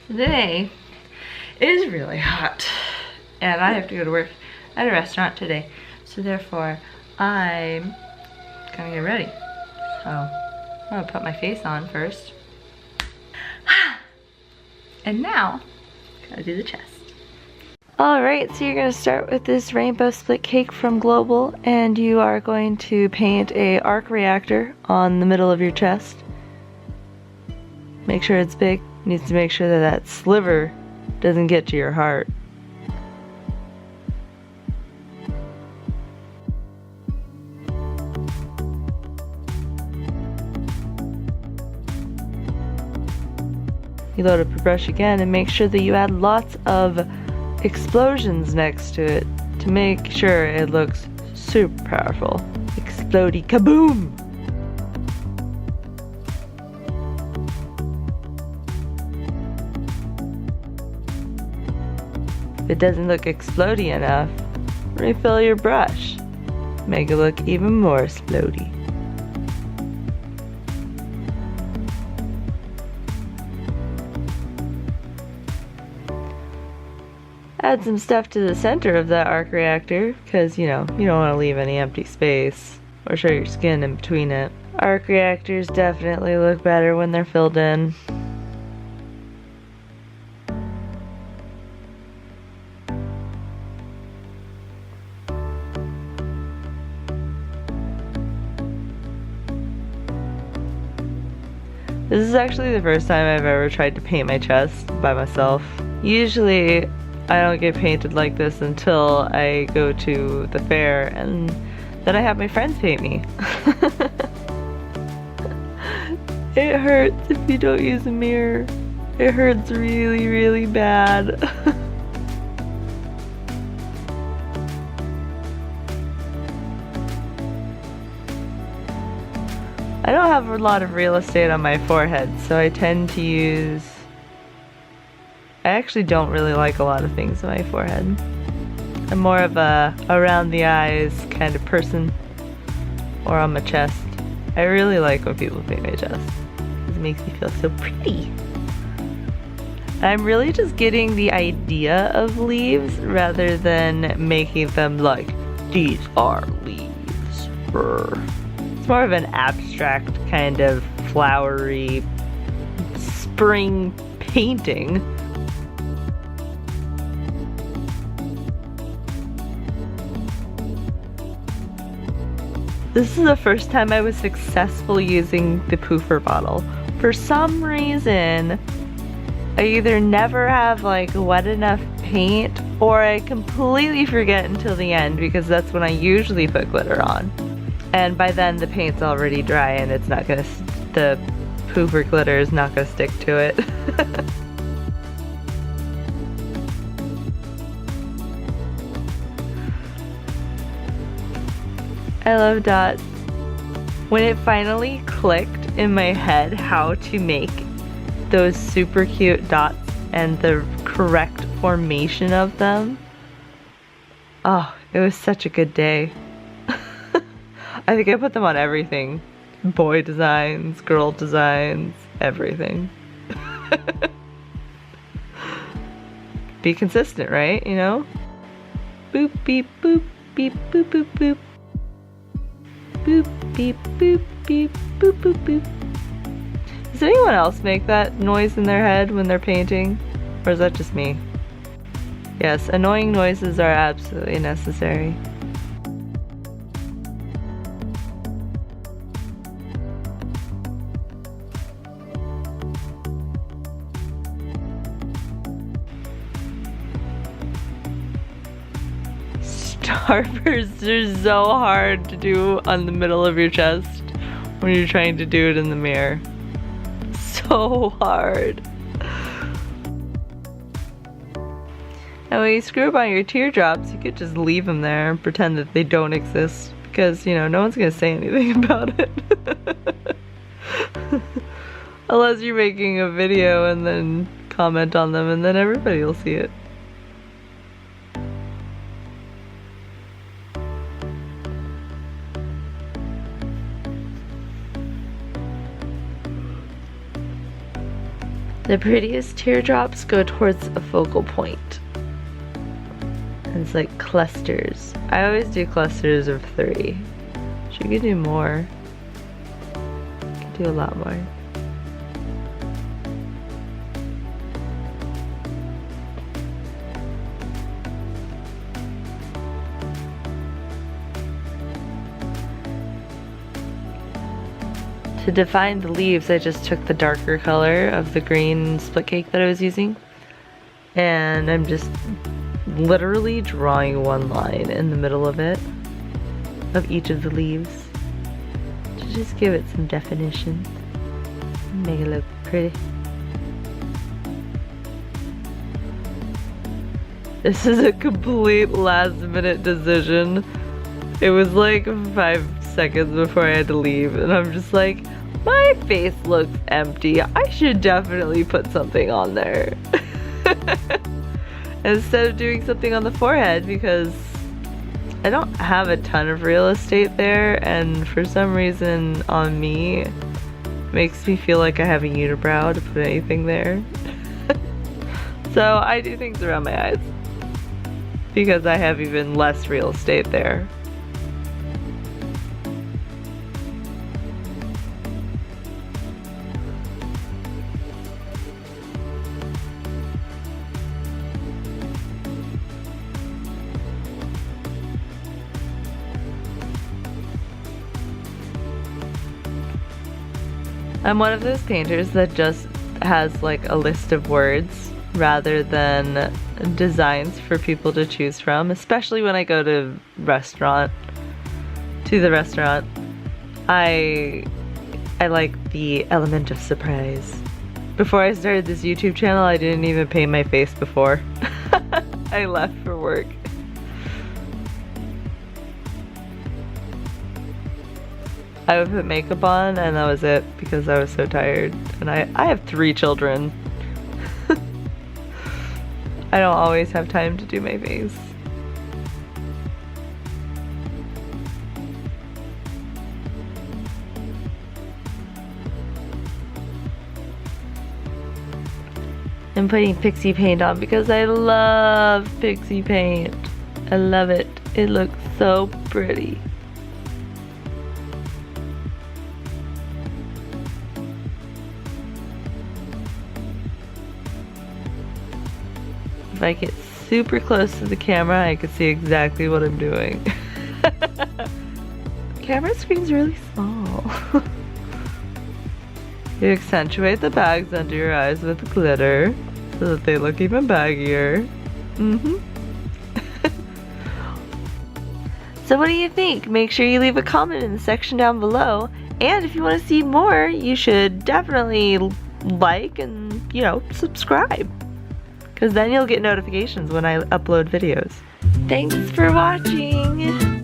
Today is really hot and I have to go to work at a restaurant today. So therefore, I'm gonna get ready. So I'm gonna put my face on first. And now, gotta do the chest. Alright, so you're going to start with this rainbow split cake from Global, and you are going to paint a arc reactor on the middle of your chest. Make sure it's big. You need to make sure that that sliver doesn't get to your heart. You load up your brush again and make sure that you add lots of explosions next to it to make sure it looks super powerful. Explodey kaboom! If it doesn't look explodey enough, refill your brush. Make it look even more explodey. Add some stuff to the center of that arc reactor, because you don't want to leave any empty space or show your skin in between it. Arc reactors definitely look better when they're filled in. This is actually the first time I've ever tried to paint my chest by myself. Usually I don't get painted like this until I go to the fair and then I have my friends paint me. It hurts if you don't use a mirror. It hurts really, really bad. I don't have a lot of real estate on my forehead, so I tend to use... I actually don't really like a lot of things on my forehead. I'm more of a around the eyes kind of person, or on my chest. I really like when people paint my chest. It makes me feel so pretty. I'm really just getting the idea of leaves rather than making them like, these are leaves. It's more of an abstract kind of flowery spring painting. This is the first time I was successful using the poofer bottle. For some reason, I either never have like wet enough paint or I completely forget until the end because that's when I usually put glitter on. And by then the paint's already dry and it's not gonna, the poofer glitter is not gonna stick to it. I love dots. When it finally clicked in my head how to make those super cute dots and the correct formation of them, oh, it was such a good day. I think I put them on everything. Boy designs, girl designs, everything. Be consistent, right? You know? Boop, beep, boop, beep, boop, boop, boop. Boop, beep, boop, beep, boop, boop, boop. Does anyone else make that noise in their head when they're painting? Or is that just me? Yes, annoying noises are absolutely necessary. Starbursts are so hard to do on the middle of your chest when you're trying to do it in the mirror. So hard. Now when you screw up on your teardrops, you could just leave them there and pretend that they don't exist because, no one's gonna say anything about it. Unless you're making a video and then comment on them and then everybody will see it. The prettiest teardrops go towards a focal point. And it's like clusters. I always do clusters of 3. She could do more. Could do a lot more. To define the leaves, I just took the darker color of the green split cake that I was using, and I'm just literally drawing one line in the middle of it, of each of the leaves, to just give it some definition, make it look pretty. This is a complete last minute decision. It was like 5 seconds before I had to leave, and I'm just like, my face looks empty. I should definitely put something on there. Instead of doing something on the forehead, because I don't have a ton of real estate there, and for some reason on me, it makes me feel like I have a unibrow to put anything there. So I do things around my eyes, because I have even less real estate there. I'm one of those painters that just has like a list of words rather than designs for people to choose from, especially when I go to the restaurant. I like the element of surprise. Before I started this YouTube channel, I didn't even paint my face before. I left for work. I would put makeup on and that was it, because I was so tired. And I have 3 children. I don't always have time to do my face. I'm putting Pixie paint on because I love Pixie paint. I love it. It looks so pretty. If I get super close to the camera, I can see exactly what I'm doing. The camera screen's really small. You accentuate the bags under your eyes with glitter so that they look even baggier. So what do you think? Make sure you leave a comment in the section down below. And if you want to see more, you should definitely like and, subscribe. Because then you'll get notifications when I upload videos. Thanks for watching!